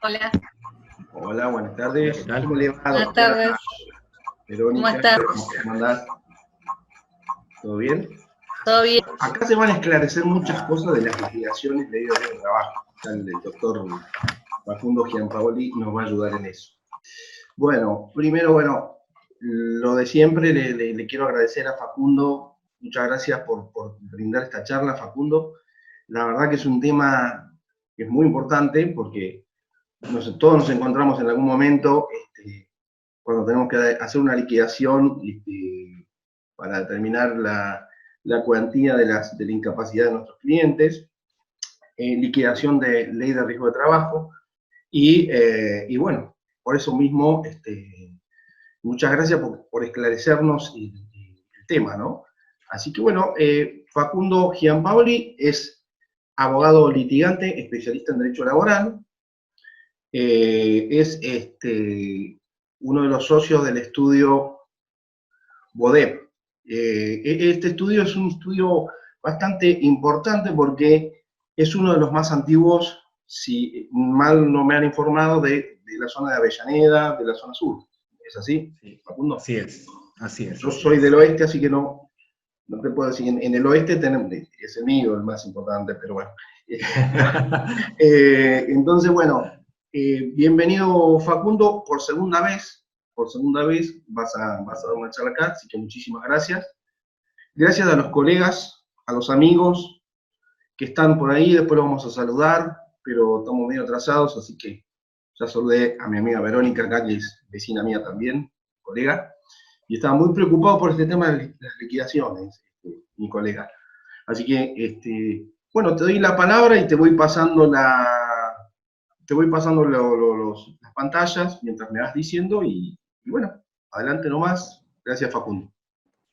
Hola. Hola, buenas tardes. ¿Qué tal? ¿Cómo le va, Buenas doctora tardes. Verónica? ¿Cómo estás? ¿Cómo andás? ¿Todo bien? ¿Todo bien? Acá se van a esclarecer muchas cosas de las liquidaciones de trabajo. El doctor Facundo Giampaoli nos va a ayudar en eso. Bueno, primero, lo de siempre, le quiero agradecer a Facundo. Muchas gracias por brindar esta charla, Facundo. La verdad que es un tema que es muy importante porque todos nos encontramos en algún momento cuando tenemos que hacer una liquidación para determinar la cuantía de la incapacidad de nuestros clientes, liquidación de ley de riesgo de trabajo, y bueno, por eso mismo, muchas gracias por esclarecernos el tema, ¿no? Así que bueno, Facundo Giampaoli es abogado litigante, especialista en derecho laboral, es uno de los socios del estudio BODEP. Este estudio es un estudio bastante importante porque es uno de los más antiguos, si mal no me han informado, de la zona de Avellaneda, de la zona sur. ¿Es así, Sí, Facundo? así es. Yo soy del oeste, así que no te puedo decir. En el oeste es el mío, el más importante, pero bueno. Entonces, bueno, bienvenido, Facundo, por segunda vez vas a dar una charla acá, así que muchísimas gracias. Gracias a los colegas, a los amigos que están por ahí, después los vamos a saludar, pero estamos medio atrasados, así que ya saludé a mi amiga Verónica acá, que es vecina mía también, colega, y estaba muy preocupado por este tema de las liquidaciones, mi colega. Así que, bueno, te doy la palabra y te voy pasando las pantallas mientras me vas diciendo y bueno, adelante nomás. Gracias, Facundo.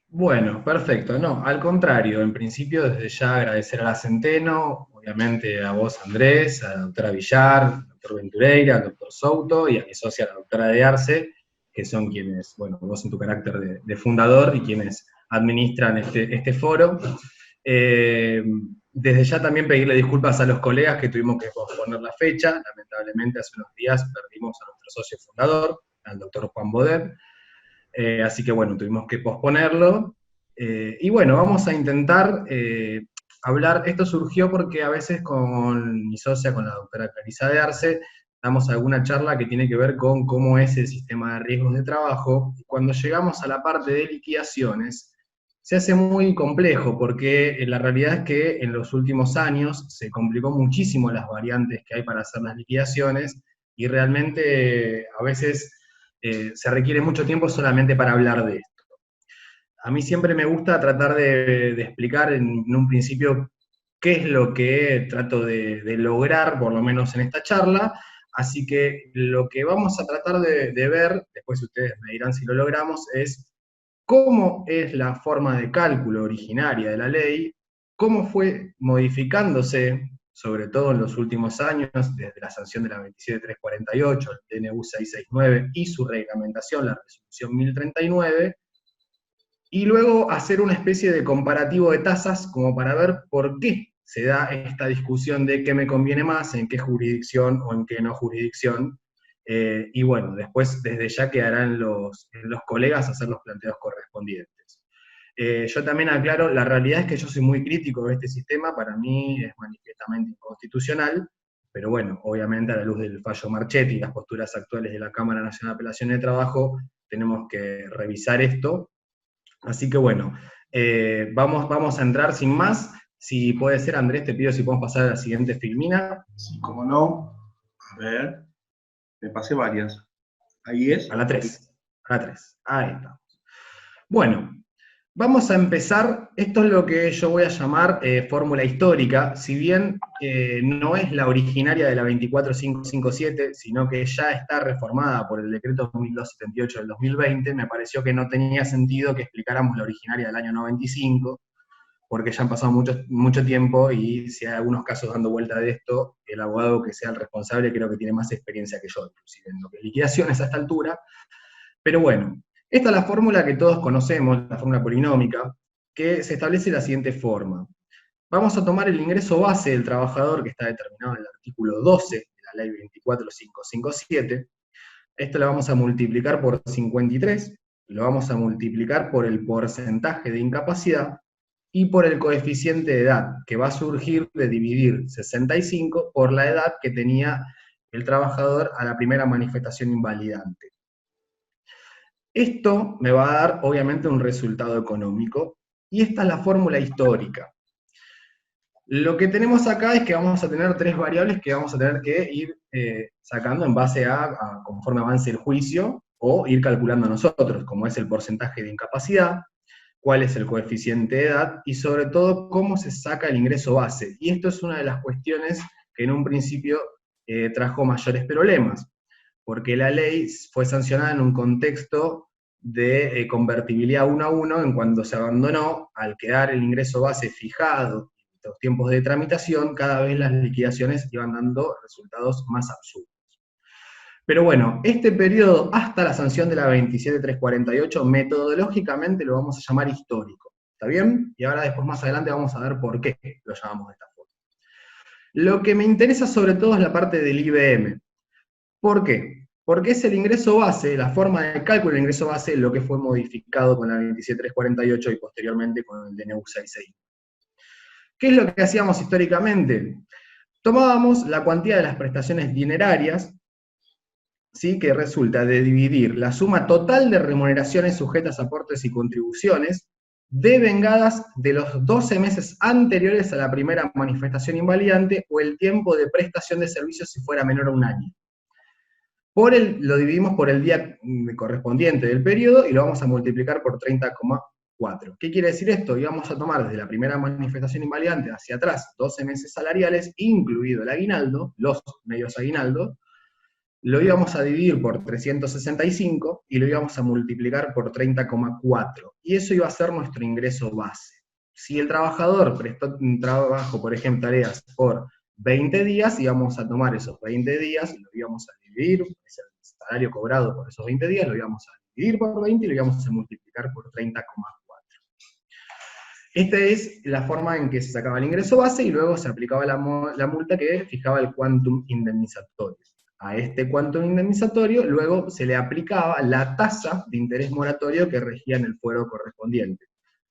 Bueno, perfecto. No, al contrario, en principio desde ya agradecer a la Centeno, obviamente a vos, Andrés, a la doctora Villar, al doctor Ventureira, al doctor Souto y a mi socia, la doctora de Arce, que son quienes, bueno, vos en tu carácter de fundador y quienes administran este foro. Desde ya también pedirle disculpas a los colegas que tuvimos que posponer la fecha. Lamentablemente hace unos días perdimos a nuestro socio fundador, al doctor Juan Bodet. Así que bueno, tuvimos que posponerlo. Y bueno, vamos a intentar hablar. Esto surgió porque a veces con mi socia, con la doctora Clarisa de Arce, damos alguna charla que tiene que ver con cómo es el sistema de riesgos de trabajo. Y cuando llegamos a la parte de liquidaciones, se hace muy complejo, porque la realidad es que en los últimos años se complicó muchísimo las variantes que hay para hacer las liquidaciones, y realmente a veces se requiere mucho tiempo solamente para hablar de esto. A mí siempre me gusta tratar de explicar en un principio qué es lo que trato de lograr, por lo menos en esta charla. Así que lo que vamos a tratar de ver, después ustedes me dirán si lo logramos, es cómo es la forma de cálculo originaria de la ley, cómo fue modificándose, sobre todo en los últimos años, desde la sanción de la 27348, el DNU 669 y su reglamentación, la resolución 1039, y luego hacer una especie de comparativo de tasas como para ver por qué se da esta discusión de qué me conviene más, en qué jurisdicción o en qué no jurisdicción. Y bueno, después desde ya quedarán los colegas hacer los planteos correspondientes. Yo también aclaro, la realidad es que yo soy muy crítico de este sistema, para mí es manifiestamente inconstitucional, pero bueno, obviamente a la luz del fallo Marchetti y las posturas actuales de la Cámara Nacional de Apelaciones de Trabajo, tenemos que revisar esto. Así que bueno, vamos a entrar sin más. Si puede ser, Andrés, te pido si podemos pasar a la siguiente filmina. Sí, cómo no. A ver, me pasé varias. Ahí es. A la 3. A la 3. Ahí estamos. Bueno, vamos a empezar. Esto es lo que yo voy a llamar fórmula histórica. Si bien no es la originaria de la 24557, sino que ya está reformada por el decreto 1278 del 2020, me pareció que no tenía sentido que explicáramos la originaria del año 95, porque ya han pasado mucho tiempo y si hay algunos casos dando vuelta de esto, el abogado que sea el responsable creo que tiene más experiencia que yo, inclusive en lo que es liquidaciones a esta altura. Pero bueno, esta es la fórmula que todos conocemos, la fórmula polinómica, que se establece de la siguiente forma. Vamos a tomar el ingreso base del trabajador, que está determinado en el artículo 12 de la la ley 24557. Esto lo vamos a multiplicar por 53, lo vamos a multiplicar por el porcentaje de incapacidad y por el coeficiente de edad, que va a surgir de dividir 65 por la edad que tenía el trabajador a la primera manifestación invalidante. Esto me va a dar, obviamente, un resultado económico, y esta es la fórmula histórica. Lo que tenemos acá es que vamos a tener tres variables que vamos a tener que ir sacando en base a conforme avance el juicio, o ir calculando nosotros, como es el porcentaje de incapacidad, cuál es el coeficiente de edad, y sobre todo cómo se saca el ingreso base. Y esto es una de las cuestiones que en un principio trajo mayores problemas, porque la ley fue sancionada en un contexto de convertibilidad 1 a 1, en cuando se abandonó, al quedar el ingreso base fijado, los tiempos de tramitación, cada vez las liquidaciones iban dando resultados más absurdos. Pero bueno, este periodo hasta la sanción de la 27348, metodológicamente lo vamos a llamar histórico, ¿está bien? Y ahora después más adelante vamos a ver por qué lo llamamos de esta forma. Lo que me interesa sobre todo es la parte del IBM. ¿Por qué? Porque es el ingreso base, la forma de cálculo del ingreso base, lo que fue modificado con la 27348 y posteriormente con el DNU 661. ¿Qué es lo que hacíamos históricamente? Tomábamos la cuantía de las prestaciones dinerarias, ¿sí?, que resulta de dividir la suma total de remuneraciones sujetas a aportes y contribuciones, devengadas de los 12 meses anteriores a la primera manifestación invalidante, o el tiempo de prestación de servicios si fuera menor a un año. Lo dividimos por el día correspondiente del periodo y lo vamos a multiplicar por 30,4. ¿Qué quiere decir esto? Íbamos a tomar desde la primera manifestación invalidante hacia atrás 12 meses salariales, incluido el aguinaldo, los medios aguinaldo, lo íbamos a dividir por 365 y lo íbamos a multiplicar por 30,4. Y eso iba a ser nuestro ingreso base. Si el trabajador prestó un trabajo, por ejemplo, tareas por 20 días, íbamos a tomar esos 20 días, lo íbamos a dividir, es el salario cobrado por esos 20 días, lo íbamos a dividir por 20 y lo íbamos a multiplicar por 30,4. Esta es la forma en que se sacaba el ingreso base y luego se aplicaba la multa que fijaba el quantum indemnizatorio. A este quantum indemnizatorio luego se le aplicaba la tasa de interés moratorio que regía en el fuero correspondiente.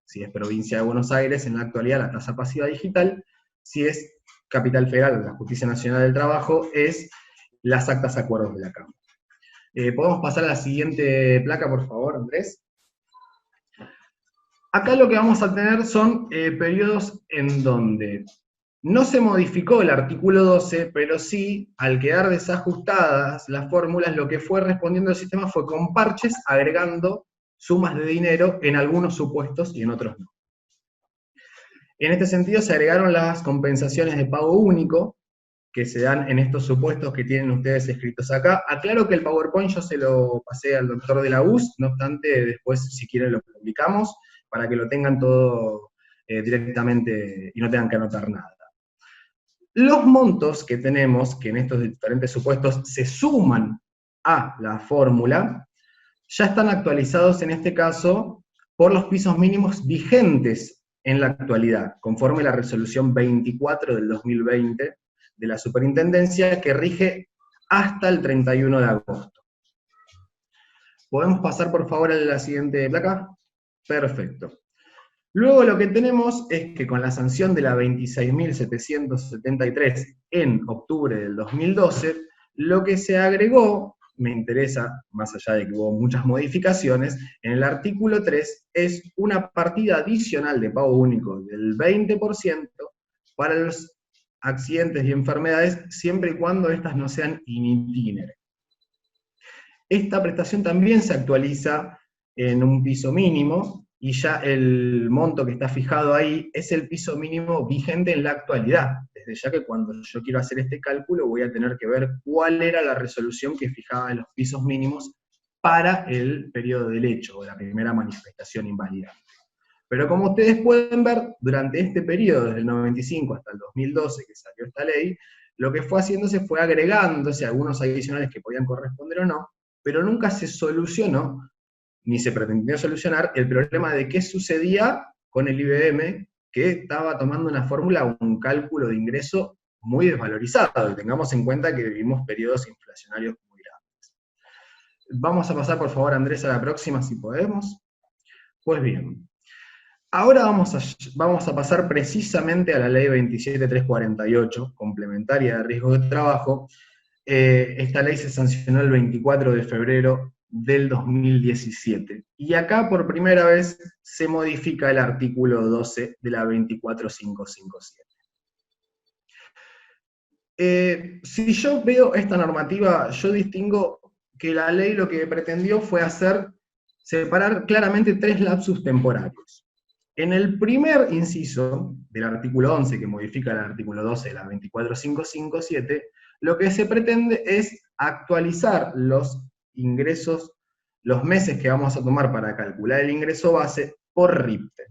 Si es provincia de Buenos Aires, en la actualidad la tasa pasiva digital; si es Capital Federal, la Justicia Nacional del Trabajo, es las actas acuerdos de la Cámara. ¿Podemos pasar a la siguiente placa, por favor, Andrés? Acá lo que vamos a tener son periodos en donde no se modificó el artículo 12, pero sí, al quedar desajustadas las fórmulas, lo que fue respondiendo el sistema fue con parches, agregando sumas de dinero en algunos supuestos y en otros no. En este sentido se agregaron las compensaciones de pago único, que se dan en estos supuestos que tienen ustedes escritos acá. Aclaro que el PowerPoint yo se lo pasé al doctor de la UZ, no obstante, después si quieren lo publicamos, para que lo tengan todo directamente y no tengan que anotar nada. Los montos que tenemos, que en estos diferentes supuestos se suman a la fórmula, ya están actualizados en este caso por los pisos mínimos vigentes en la actualidad, conforme a la resolución 24 del 2020 de la Superintendencia, que rige hasta el 31 de agosto. ¿Podemos pasar por favor a la siguiente placa? Perfecto. Luego lo que tenemos es que con la sanción de la 26.773 en octubre del 2012, lo que se agregó, me interesa, más allá de que hubo muchas modificaciones, en el artículo 3 es una partida adicional de pago único del 20% para los accidentes y enfermedades, siempre y cuando estas no sean in itinere. Esta prestación también se actualiza en un piso mínimo, y ya el monto que está fijado ahí es el piso mínimo vigente en la actualidad, desde ya que cuando yo quiero hacer este cálculo voy a tener que ver cuál era la resolución que fijaba en los pisos mínimos para el periodo del hecho, o la primera manifestación invalidante. Pero como ustedes pueden ver, durante este periodo, desde el 95 hasta el 2012 que salió esta ley, lo que fue haciéndose fue agregándose algunos adicionales que podían corresponder o no, pero nunca se solucionó, ni se pretendió solucionar, el problema de qué sucedía con el IBM, que estaba tomando una fórmula o un cálculo de ingreso muy desvalorizado, y tengamos en cuenta que vivimos periodos inflacionarios muy grandes. Vamos a pasar, por favor, Andrés, a la próxima, si podemos. Pues bien, ahora vamos a pasar precisamente a la ley 27348, complementaria de riesgos de trabajo. Esta ley se sancionó el 24 de febrero del 2017. Y acá por primera vez se modifica el artículo 12 de la 24557. Si yo veo esta normativa, yo distingo que la ley lo que pretendió fue separar claramente tres lapsus temporarios. En el primer inciso del artículo 11, que modifica el artículo 12 de la 24557, lo que se pretende es actualizar los ingresos, los meses que vamos a tomar para calcular el ingreso base por RIPTE.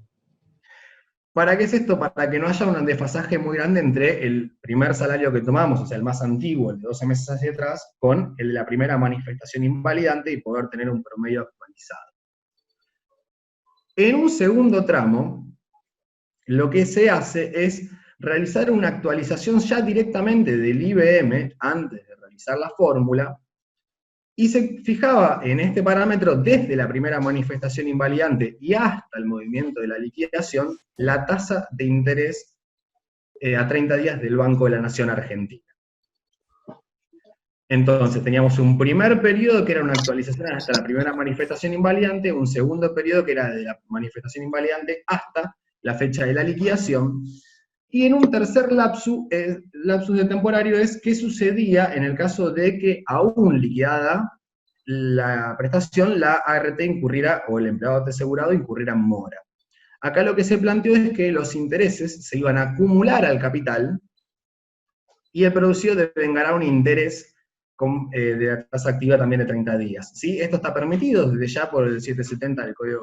¿Para qué es esto? Para que no haya un desfasaje muy grande entre el primer salario que tomamos, o sea, el más antiguo, el de 12 meses hacia atrás, con el de la primera manifestación invalidante y poder tener un promedio actualizado. En un segundo tramo, lo que se hace es realizar una actualización ya directamente del IBM, antes de realizar la fórmula, y se fijaba en este parámetro desde la primera manifestación invalidante y hasta el movimiento de la liquidación, la tasa de interés a 30 días del Banco de la Nación Argentina. Entonces teníamos un primer periodo que era una actualización hasta la primera manifestación invalidante, un segundo periodo que era de la manifestación invalidante hasta la fecha de la liquidación, y en un tercer lapsus de temporario es qué sucedía en el caso de que aún liquidada la prestación, la ART incurriera, o el empleado asegurado incurriera en mora. Acá lo que se planteó es que los intereses se iban a acumular al capital, y el producido devengará un interés de la tasa activa también de 30 días. ¿Sí? Esto está permitido desde ya por el 770 del Código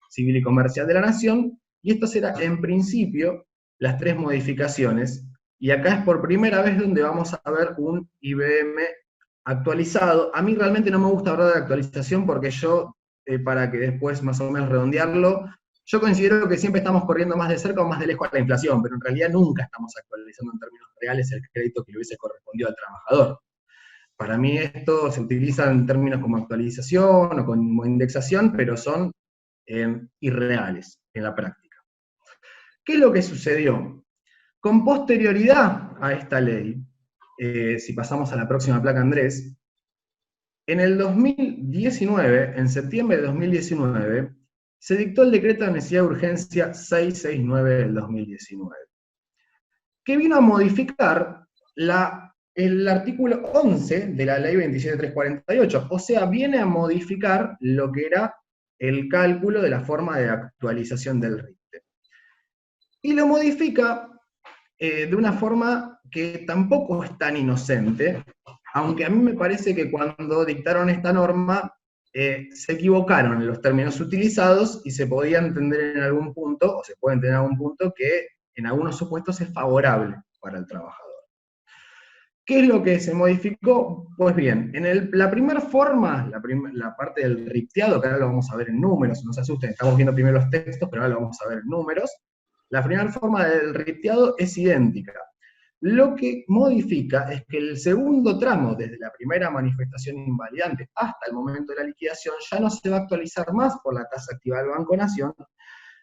Civil y Comercial de la Nación, y esto será en principio las tres modificaciones, y acá es por primera vez donde vamos a ver un IBM actualizado. A mí realmente no me gusta hablar de actualización porque yo, para que después más o menos redondearlo, yo considero que siempre estamos corriendo más de cerca o más de lejos a la inflación, pero en realidad nunca estamos actualizando en términos reales el crédito que le hubiese correspondido al trabajador. Para mí esto se utiliza en términos como actualización o como indexación, pero son irreales en la práctica. ¿Qué es lo que sucedió? Con posterioridad a esta ley, si pasamos a la próxima placa, Andrés, en el 2019, en septiembre de 2019, se dictó el decreto de necesidad de urgencia 669 del 2019, que vino a modificar el artículo 11 de la ley 27348, o sea, viene a modificar lo que era el cálculo de la forma de actualización del RIPTE. Y lo modifica de una forma que tampoco es tan inocente, aunque a mí me parece que cuando dictaron esta norma se equivocaron en los términos utilizados y se podía entender en algún punto, o se puede entender en algún punto, que en algunos supuestos es favorable para el trabajador. ¿Qué es lo que se modificó? Pues bien, en la primera forma, la parte del RIPTeado, que ahora lo vamos a ver en números, no se asusten, estamos viendo primero los textos, pero ahora lo vamos a ver en números. La primera forma del RIPTeado es idéntica. Lo que modifica es que el segundo tramo, desde la primera manifestación invalidante hasta el momento de la liquidación, ya no se va a actualizar más por la tasa activa del Banco Nación,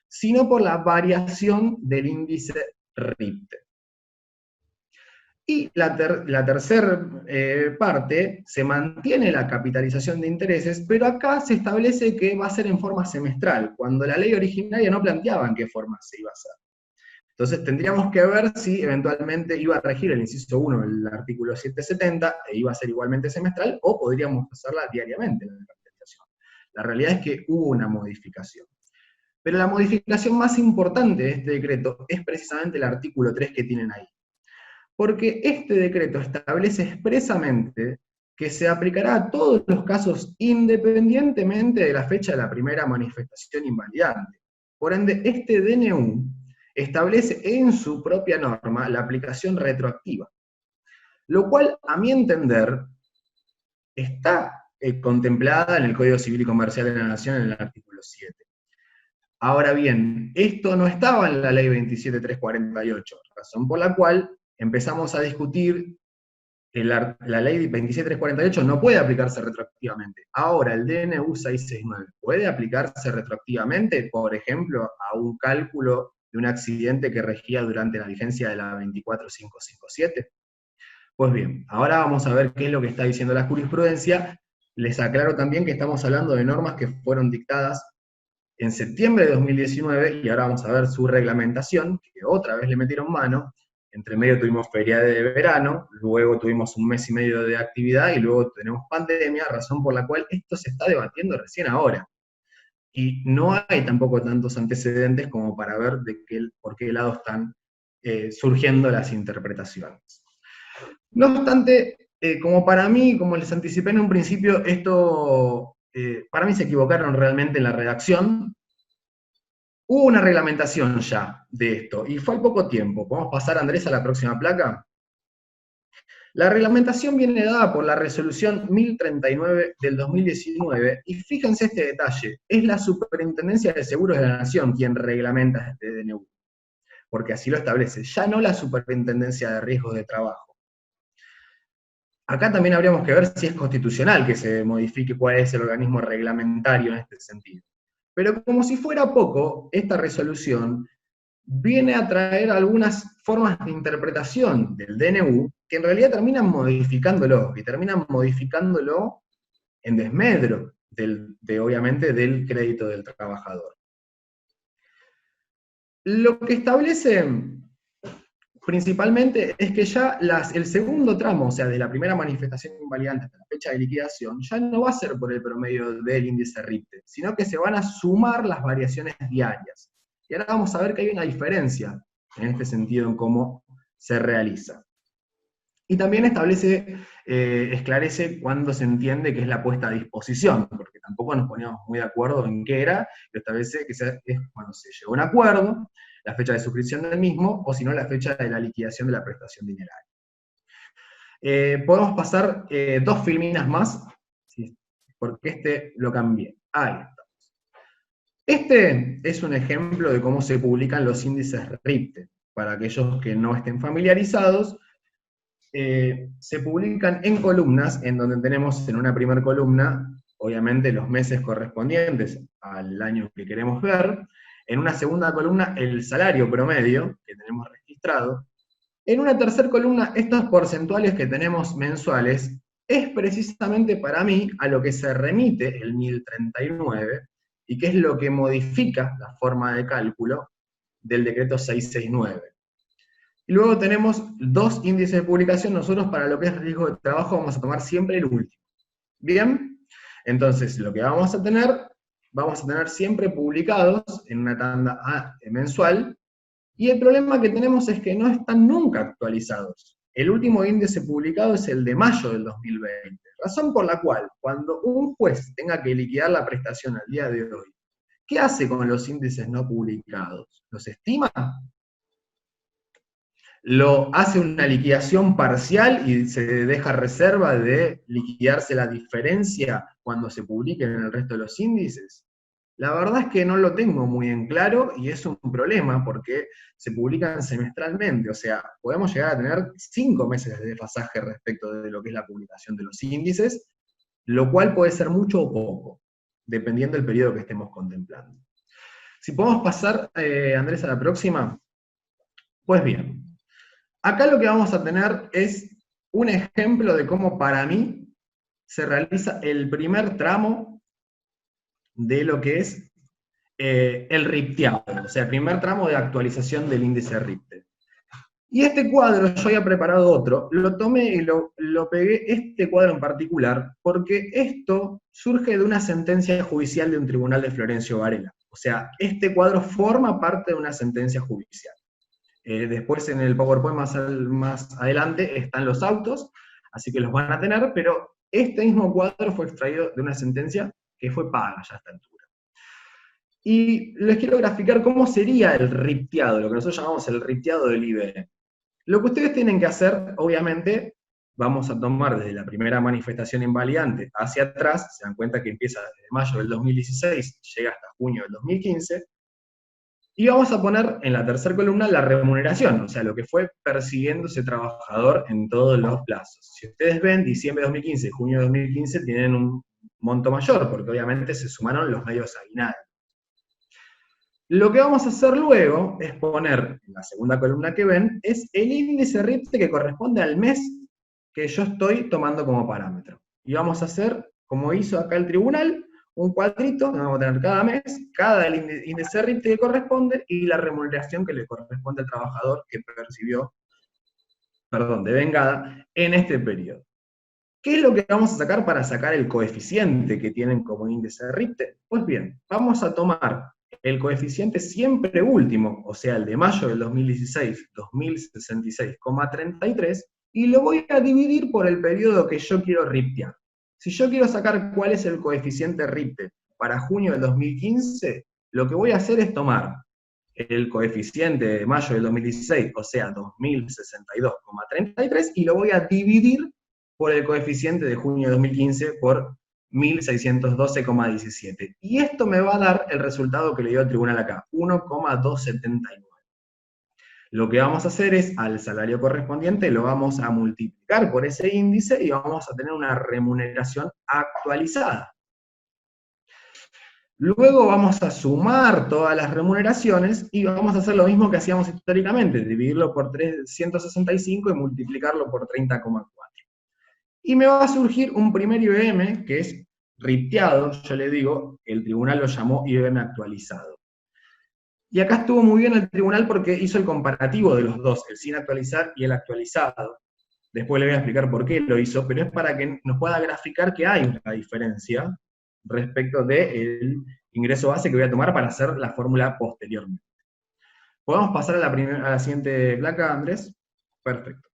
sino por la variación del índice RIPTE. Y la tercera parte, se mantiene la capitalización de intereses, pero acá se establece que va a ser en forma semestral, cuando la ley originaria no planteaba en qué forma se iba a hacer. Entonces tendríamos que ver si eventualmente iba a regir el inciso 1 del artículo 770, e iba a ser igualmente semestral, o podríamos hacerla diariamente la capitalización. La realidad es que hubo una modificación. Pero la modificación más importante de este decreto es precisamente el artículo 3 que tienen ahí. Porque este decreto establece expresamente que se aplicará a todos los casos independientemente de la fecha de la primera manifestación invalidante. Por ende, este DNU establece en su propia norma la aplicación retroactiva, lo cual, a mi entender, está contemplada en el Código Civil y Comercial de la Nación en el artículo 7. Ahora bien, esto no estaba en la ley 27348, razón por la cual empezamos a discutir que la ley 26348 no puede aplicarse retroactivamente. Ahora, el DNU 669 puede aplicarse retroactivamente, por ejemplo, a un cálculo de un accidente que regía durante la vigencia de la 24557. Pues bien, ahora vamos a ver qué es lo que está diciendo la jurisprudencia. Les aclaro también que estamos hablando de normas que fueron dictadas en septiembre de 2019, y ahora vamos a ver su reglamentación, que otra vez le metieron mano. Entre medio tuvimos feria de verano, luego tuvimos un mes y medio de actividad, y luego tenemos pandemia, razón por la cual esto se está debatiendo recién ahora. Y no hay tampoco tantos antecedentes como para ver por qué lado están surgiendo las interpretaciones. No obstante, como para mí, como les anticipé en un principio, para mí se equivocaron realmente en la redacción. Hubo una reglamentación ya de esto, y fue al poco tiempo. ¿Podemos pasar, Andrés, a la próxima placa? La reglamentación viene dada por la resolución 1039 del 2019, y fíjense este detalle, es la Superintendencia de Seguros de la Nación quien reglamenta este DNU, porque así lo establece, ya no la Superintendencia de Riesgos de Trabajo. Acá también habríamos que ver si es constitucional que se modifique cuál es el organismo reglamentario en este sentido. Pero como si fuera poco, esta resolución viene a traer algunas formas de interpretación del DNU que en realidad terminan modificándolo, en desmedro, obviamente, del crédito del trabajador. Lo que establece principalmente es que ya el segundo tramo, o sea, de la primera manifestación invalidante hasta la fecha de liquidación, ya no va a ser por el promedio del índice RIPTE, sino que se van a sumar las variaciones diarias. Y ahora vamos a ver que hay una diferencia en este sentido en cómo se realiza. Y también esclarece cuándo se entiende que es la puesta a disposición, porque tampoco nos poníamos muy de acuerdo en qué era, pero establece que es cuando se llegó a un acuerdo, la fecha de suscripción del mismo, o si no, la fecha de la liquidación de la prestación dineraria. Podemos pasar 2 filminas más, ¿sí? Porque lo cambié. Ahí estamos. Este es un ejemplo de cómo se publican los índices RIPTE. Para aquellos que no estén familiarizados, se publican en columnas, en donde tenemos en una primera columna, obviamente, los meses correspondientes al año que queremos ver. En una segunda columna, el salario promedio que tenemos registrado. En una tercera columna, estos porcentuales que tenemos mensuales, es precisamente para mí a lo que se remite el 1039, y que es lo que modifica la forma de cálculo del decreto 669. Y luego tenemos 2 índices de publicación. Nosotros, para lo que es riesgo de trabajo, vamos a tomar siempre el último. ¿Bien? Entonces, lo que vamos a tener siempre publicados en una tanda mensual, y el problema que tenemos es que no están nunca actualizados. El último índice publicado es el de mayo del 2020, razón por la cual, cuando un juez tenga que liquidar la prestación al día de hoy, ¿qué hace con los índices no publicados? ¿Los estima? ¿Lo hace una liquidación parcial y se deja reserva de liquidarse la diferencia cuando se publiquen en el resto de los índices? La verdad es que no lo tengo muy en claro, y es un problema porque se publican semestralmente, o sea, podemos llegar a tener 5 meses de desfasaje respecto de lo que es la publicación de los índices, lo cual puede ser mucho o poco, dependiendo del periodo que estemos contemplando. Si podemos pasar, Andrés, a la próxima. Pues bien, acá lo que vamos a tener es un ejemplo de cómo para mí se realiza el primer tramo de lo que es el RIPTeado, o sea, el primer tramo de actualización del índice RIPTE. Y este cuadro, yo había preparado otro, lo tomé y lo pegué, este cuadro en particular, porque esto surge de una sentencia judicial de un tribunal de Florencio Varela. O sea, este cuadro forma parte de una sentencia judicial. Después en el PowerPoint más adelante están los autos, así que los van a tener, pero este mismo cuadro fue extraído de una sentencia que fue paga ya a esta altura. Y les quiero graficar cómo sería el RIPTeado, lo que nosotros llamamos el RIPTeado del IBE. Lo que ustedes tienen que hacer, obviamente, vamos a tomar desde la primera manifestación invalidante hacia atrás, se dan cuenta que empieza desde mayo del 2016, llega hasta junio del 2015, Y vamos a poner en la tercera columna la remuneración, o sea, lo que fue persiguiendo ese trabajador en todos los plazos. Si ustedes ven, diciembre de 2015 y junio de 2015 tienen un monto mayor, porque obviamente se sumaron los medios aguinaldos. Lo que vamos a hacer luego es poner, en la segunda columna que ven, es el índice RIPTE que corresponde al mes que yo estoy tomando como parámetro. Y vamos a hacer, como hizo acá el tribunal, un cuadrito, donde vamos a tener cada mes, cada índice RIPTE que corresponde y la remuneración que le corresponde al trabajador que percibió, de vengada, en este periodo. ¿Qué es lo que vamos a sacar para sacar el coeficiente que tienen como índice RIPTE? Pues bien, vamos a tomar el coeficiente siempre último, o sea, el de mayo del 2016, 2066,33, y lo voy a dividir por el periodo que yo quiero RIPTear. Si yo quiero sacar cuál es el coeficiente RIPTE para junio del 2015, lo que voy a hacer es tomar el coeficiente de mayo del 2016, o sea, 2062,33, y lo voy a dividir por el coeficiente de junio de 2015 por 1612,17. Y esto me va a dar el resultado que le dio el tribunal acá, 1,279. Lo que vamos a hacer es, al salario correspondiente, lo vamos a multiplicar por ese índice y vamos a tener una remuneración actualizada. Luego vamos a sumar todas las remuneraciones y vamos a hacer lo mismo que hacíamos históricamente, dividirlo por 365 y multiplicarlo por 30,4. Y me va a surgir un primer IBM, que es RIPTeado, yo le digo, el tribunal lo llamó IBM actualizado. Y acá estuvo muy bien el tribunal porque hizo el comparativo de los dos, el sin actualizar y el actualizado. Después le voy a explicar por qué lo hizo, pero es para que nos pueda graficar que hay una diferencia respecto del ingreso base que voy a tomar para hacer la fórmula posteriormente. ¿Podemos pasar a la siguiente placa, Andrés? Perfecto.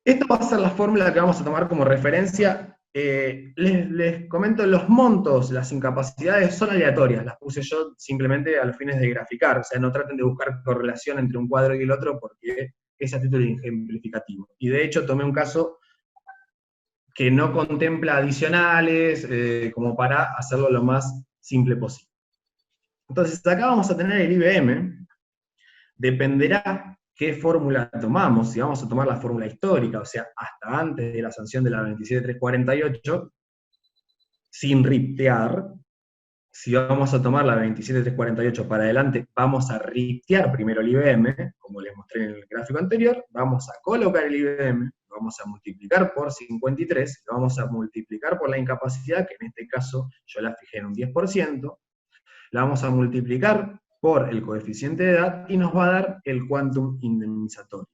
Esta va a ser la fórmula que vamos a tomar como referencia. Les comento, los montos, las incapacidades son aleatorias, las puse yo simplemente a los fines de graficar, o sea, no traten de buscar correlación entre un cuadro y el otro porque es a título ejemplificativo. Y de hecho tomé un caso que no contempla adicionales, como para hacerlo lo más simple posible. Entonces, acá vamos a tener el IBM, dependerá qué fórmula tomamos, si vamos a tomar la fórmula histórica, o sea, hasta antes de la sanción de la 27348, sin RIPTear. Si vamos a tomar la 27348 para adelante, vamos a RIPTear primero el IBM, como les mostré en el gráfico anterior, vamos a colocar el IBM, vamos a multiplicar por 53, lo vamos a multiplicar por la incapacidad, que en este caso yo la fijé en un 10%, la vamos a multiplicar por el coeficiente de edad y nos va a dar el quantum indemnizatorio.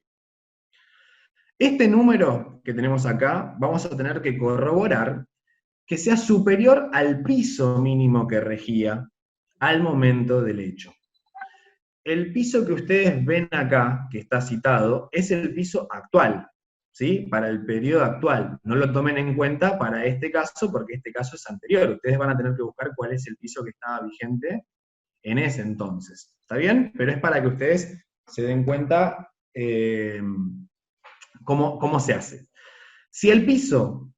Este número que tenemos acá, vamos a tener que corroborar que sea superior al piso mínimo que regía al momento del hecho. El piso que ustedes ven acá, que está citado, es el piso actual, ¿sí? Para el periodo actual. No lo tomen en cuenta para este caso, porque este caso es anterior. Ustedes van a tener que buscar cuál es el piso que estaba vigente en ese entonces. ¿Está bien? Pero es para que ustedes se den cuenta cómo se hace. Si el piso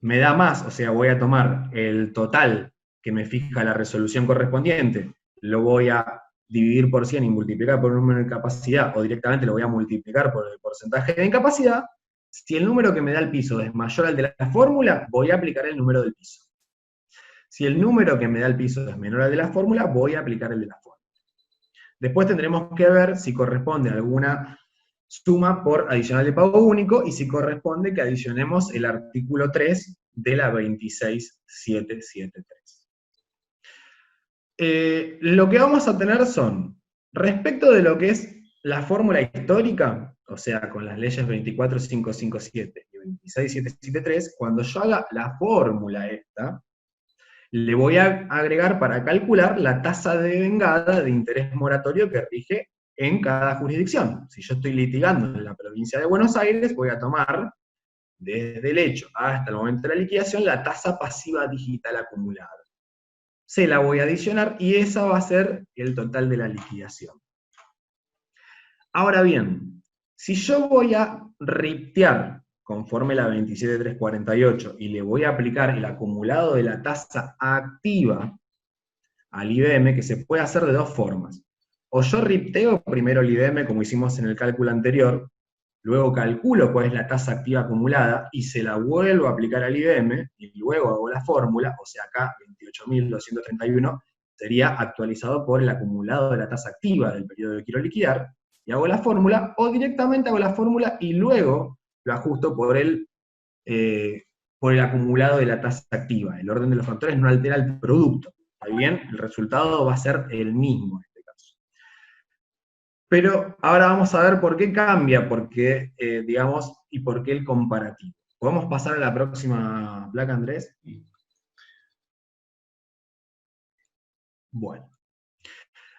me da más, o sea, voy a tomar el total que me fija la resolución correspondiente, lo voy a dividir por 100 y multiplicar por el número de incapacidad, o directamente lo voy a multiplicar por el porcentaje de incapacidad, si el número que me da el piso es mayor al de la fórmula, voy a aplicar el número del piso. Si el número que me da el piso es menor al de la fórmula, voy a aplicar el de la fórmula. Después tendremos que ver si corresponde a alguna suma por adicional de pago único, y si corresponde que adicionemos el artículo 3 de la 26773. Lo que vamos a tener son, respecto de lo que es la fórmula histórica, o sea, con las leyes 24557 y 26773, cuando yo haga la fórmula esta, le voy a agregar para calcular la tasa de vengada de interés moratorio que rige en cada jurisdicción. Si yo estoy litigando en la provincia de Buenos Aires, voy a tomar, desde el hecho hasta el momento de la liquidación, la tasa pasiva digital acumulada. Se la voy a adicionar y esa va a ser el total de la liquidación. Ahora bien, si yo voy a RIPTear conforme la 27348 y le voy a aplicar el acumulado de la tasa activa al IBM que se puede hacer de dos formas. O yo ripteo primero el IBM, como hicimos en el cálculo anterior, luego calculo cuál es la tasa activa acumulada y se la vuelvo a aplicar al IBM, y luego hago la fórmula, o sea acá 28.231 sería actualizado por el acumulado de la tasa activa del periodo que quiero liquidar, y hago la fórmula, o directamente hago la fórmula y luego lo ajusto por el acumulado de la tasa activa. El orden de los factores no altera el producto, ¿está bien? El resultado va a ser el mismo en este caso. Pero ahora vamos a ver por qué cambia, digamos, y por qué el comparativo. ¿Podemos pasar a la próxima placa, Andrés? Bueno.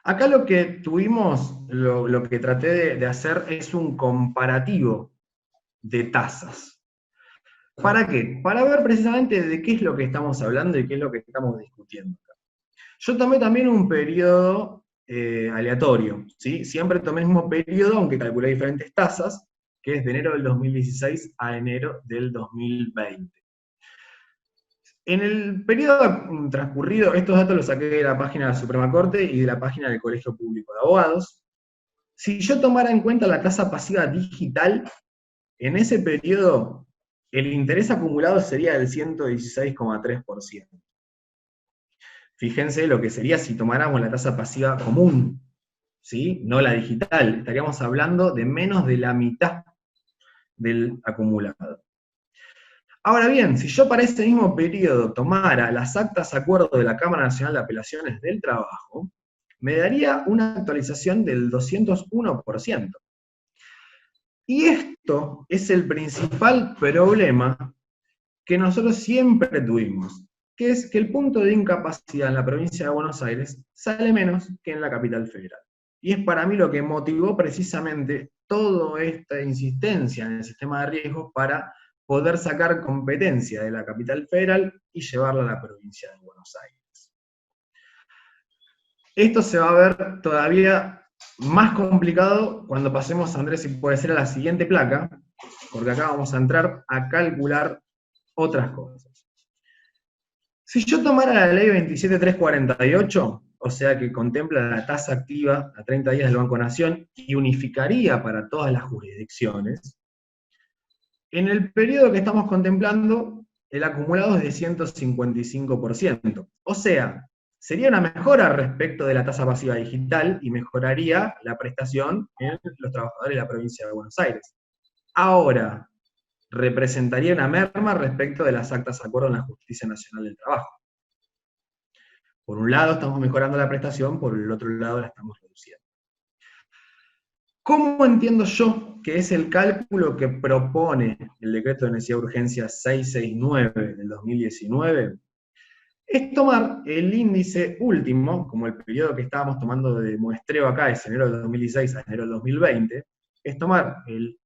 Acá lo que tuvimos, lo que traté de hacer es un comparativo de tasas. ¿Para qué? Para ver precisamente de qué es lo que estamos hablando y qué es lo que estamos discutiendo. Yo tomé también un periodo aleatorio, ¿sí? Siempre tomé el mismo periodo, aunque calculé diferentes tasas, que es de enero del 2016 a enero del 2020. En el periodo transcurrido, estos datos los saqué de la página de la Suprema Corte y de la página del Colegio Público de Abogados. Si yo tomara en cuenta la tasa pasiva digital, en ese periodo el interés acumulado sería del 116,3%. Fíjense lo que sería si tomáramos la tasa pasiva común, ¿sí? No la digital. Estaríamos hablando de menos de la mitad del acumulado. Ahora bien, si yo para ese mismo periodo tomara las actas de acuerdo de la Cámara Nacional de Apelaciones del Trabajo, me daría una actualización del 201%. Y esto es el principal problema que nosotros siempre tuvimos, que es que el punto de incapacidad en la provincia de Buenos Aires sale menos que en la capital federal. Y es para mí lo que motivó precisamente toda esta insistencia en el sistema de riesgos para poder sacar competencia de la capital federal y llevarla a la provincia de Buenos Aires. Esto se va a ver todavía más complicado cuando pasemos, Andrés, si puede ser a la siguiente placa, porque acá vamos a entrar a calcular otras cosas. Si yo tomara la ley 27348, o sea que contempla la tasa activa a 30 días del Banco Nación y unificaría para todas las jurisdicciones, en el periodo que estamos contemplando, el acumulado es de 155%. O sea, sería una mejora respecto de la tasa pasiva digital y mejoraría la prestación en los trabajadores de la provincia de Buenos Aires. Ahora, representaría una merma respecto de las actas de acuerdo en la Justicia Nacional del Trabajo. Por un lado estamos mejorando la prestación, por el otro lado la estamos reduciendo. ¿Cómo entiendo yo que es el cálculo que propone el decreto de necesidad de urgencia 669 del 2019? Es tomar el índice último, como el periodo que estábamos tomando de muestreo acá, es enero del 2016 a enero del 2020, es tomar el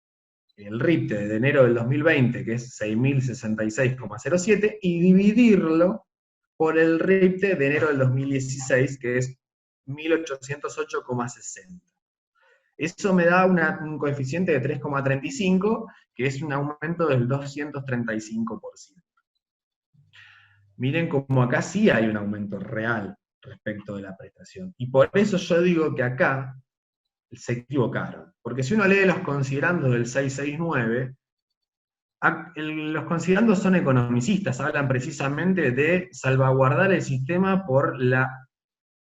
RIPTE de enero del 2020, que es 6.066,07, y dividirlo por el RIPTE de enero del 2016, que es 1.808,60. Eso me da un coeficiente de 3,35, que es un aumento del 235%. Miren como acá sí hay un aumento real respecto de la prestación. Y por eso yo digo que acá se equivocaron. Porque si uno lee los considerandos del 669, los considerandos son economicistas, hablan precisamente de salvaguardar el sistema por la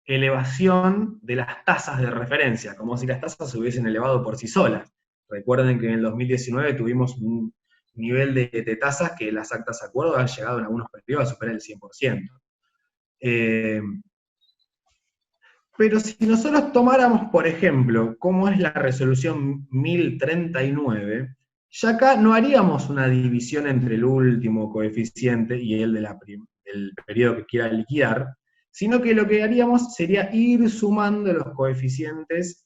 elevación de las tasas de referencia, como si las tasas se hubiesen elevado por sí solas. Recuerden que en el 2019 tuvimos un nivel de tasas que las actas de acuerdo han llegado en algunos periodos a superar el 100%. Pero si nosotros tomáramos, por ejemplo, cómo es la resolución 1039, ya acá no haríamos una división entre el último coeficiente y el del periodo que quiera liquidar, sino que lo que haríamos sería ir sumando los coeficientes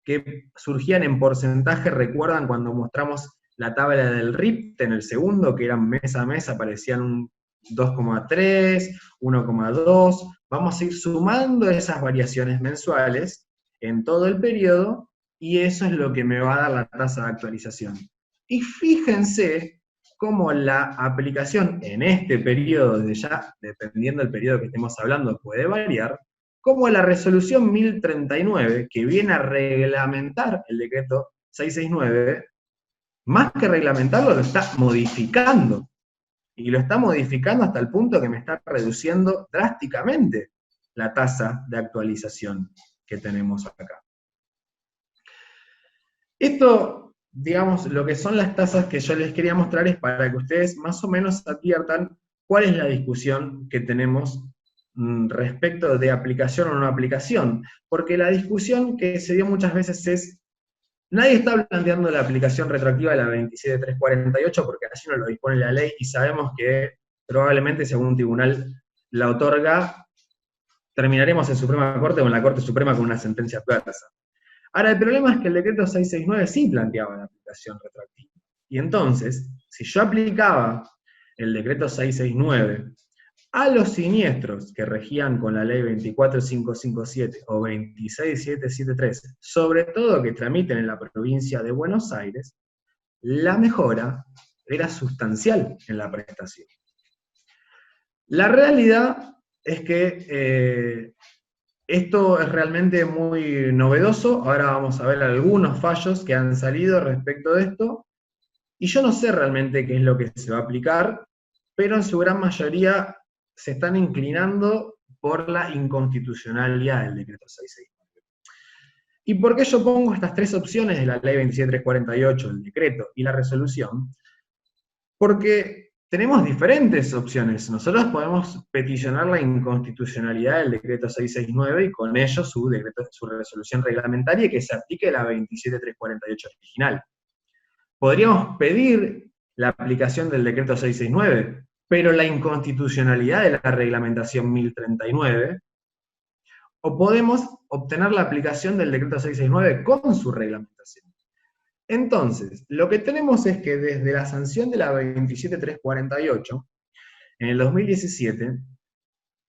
que surgían en porcentaje. ¿Recuerdan cuando mostramos la tabla del RIPTE en el segundo, que eran mes a mes, aparecían un 2,3, 1,2, vamos a ir sumando esas variaciones mensuales en todo el periodo, y eso es lo que me va a dar la tasa de actualización. Y fíjense cómo la aplicación en este periodo, de ya, dependiendo del periodo que estemos hablando, puede variar, como la resolución 1039, que viene a reglamentar el decreto 669, más que reglamentarlo, lo está modificando. Y lo está modificando hasta el punto que me está reduciendo drásticamente la tasa de actualización que tenemos acá. Esto, digamos, lo que son las tasas que yo les quería mostrar es para que ustedes más o menos adviertan cuál es la discusión que tenemos respecto de aplicación o no aplicación. Porque la discusión que se dio muchas veces es, nadie está planteando la aplicación retroactiva de la 27348 porque así no lo dispone la ley y sabemos que probablemente si algún tribunal la otorga, terminaremos en Suprema Corte o en la Corte Suprema con una sentencia adversa. Ahora, el problema es que el decreto 669 sí planteaba la aplicación retroactiva. Y entonces, si yo aplicaba el decreto 669 a los siniestros que regían con la ley 24557 o 26773, sobre todo que tramiten en la provincia de Buenos Aires, la mejora era sustancial en la prestación. La realidad es que esto es realmente muy novedoso. Ahora vamos a ver algunos fallos que han salido respecto de esto, y yo no sé realmente qué es lo que se va a aplicar, pero en su gran mayoría se están inclinando por la inconstitucionalidad del decreto 669. ¿Y por qué yo pongo estas tres opciones de la ley 27348, el decreto y la resolución? Porque tenemos diferentes opciones. Nosotros podemos peticionar la inconstitucionalidad del decreto 669 y con ello su resolución reglamentaria que se aplique la 27348 original. Podríamos pedir la aplicación del decreto 669, pero la inconstitucionalidad de la reglamentación 1039, o podemos obtener la aplicación del decreto 669 con su reglamentación. Entonces, lo que tenemos es que desde la sanción de la 27348, en el 2017,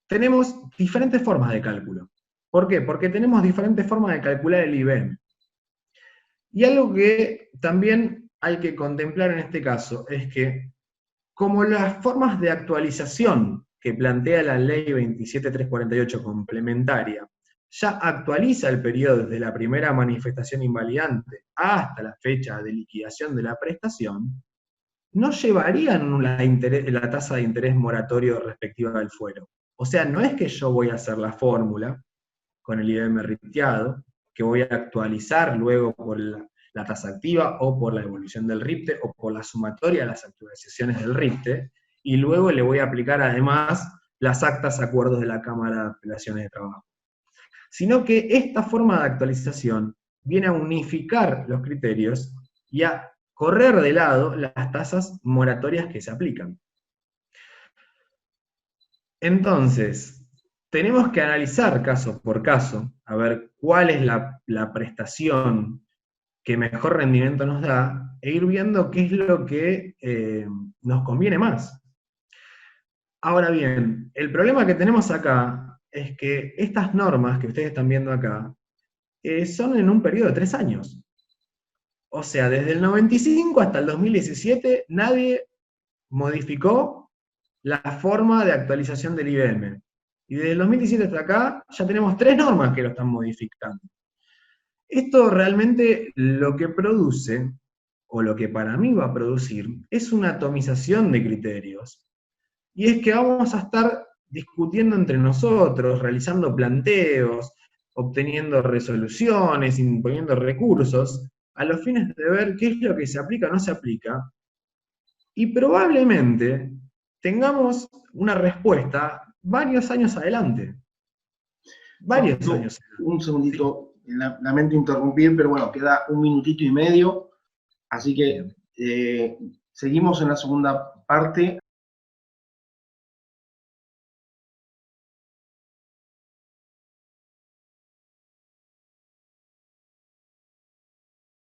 tenemos diferentes formas de cálculo. ¿Por qué? Porque tenemos diferentes formas de calcular el IBM. Y algo que también hay que contemplar en este caso es que, como las formas de actualización que plantea la ley 27348 complementaria, ya actualiza el periodo desde la primera manifestación invalidante hasta la fecha de liquidación de la prestación, no llevarían la tasa de interés moratorio respectiva del fuero. O sea, no es que yo voy a hacer la fórmula con el IBM ripteado, que voy a actualizar luego por la tasa activa, o por la evolución del RIPTE, o por la sumatoria de las actualizaciones del RIPTE, y luego le voy a aplicar además las actas acuerdos de la Cámara de Apelaciones de Trabajo. Sino que esta forma de actualización viene a unificar los criterios y a correr de lado las tasas moratorias que se aplican. Entonces, tenemos que analizar caso por caso, a ver cuál es la prestación que mejor rendimiento nos da, e ir viendo qué es lo que nos conviene más. Ahora bien, el problema que tenemos acá es que estas normas que ustedes están viendo acá son en un periodo de 3 años. O sea, desde el 95 hasta el 2017 nadie modificó la forma de actualización del IBM. Y desde el 2017 hasta acá ya tenemos 3 normas que lo están modificando. Esto realmente lo que produce, o lo que para mí va a producir, es una atomización de criterios. Y es que vamos a estar discutiendo entre nosotros, realizando planteos, obteniendo resoluciones, imponiendo recursos, a los fines de ver qué es lo que se aplica o no se aplica, y probablemente tengamos una respuesta varios años adelante. Varios años. Un segundito, lamento interrumpir, pero bueno, queda 1 minutito y medio, así que seguimos en la segunda parte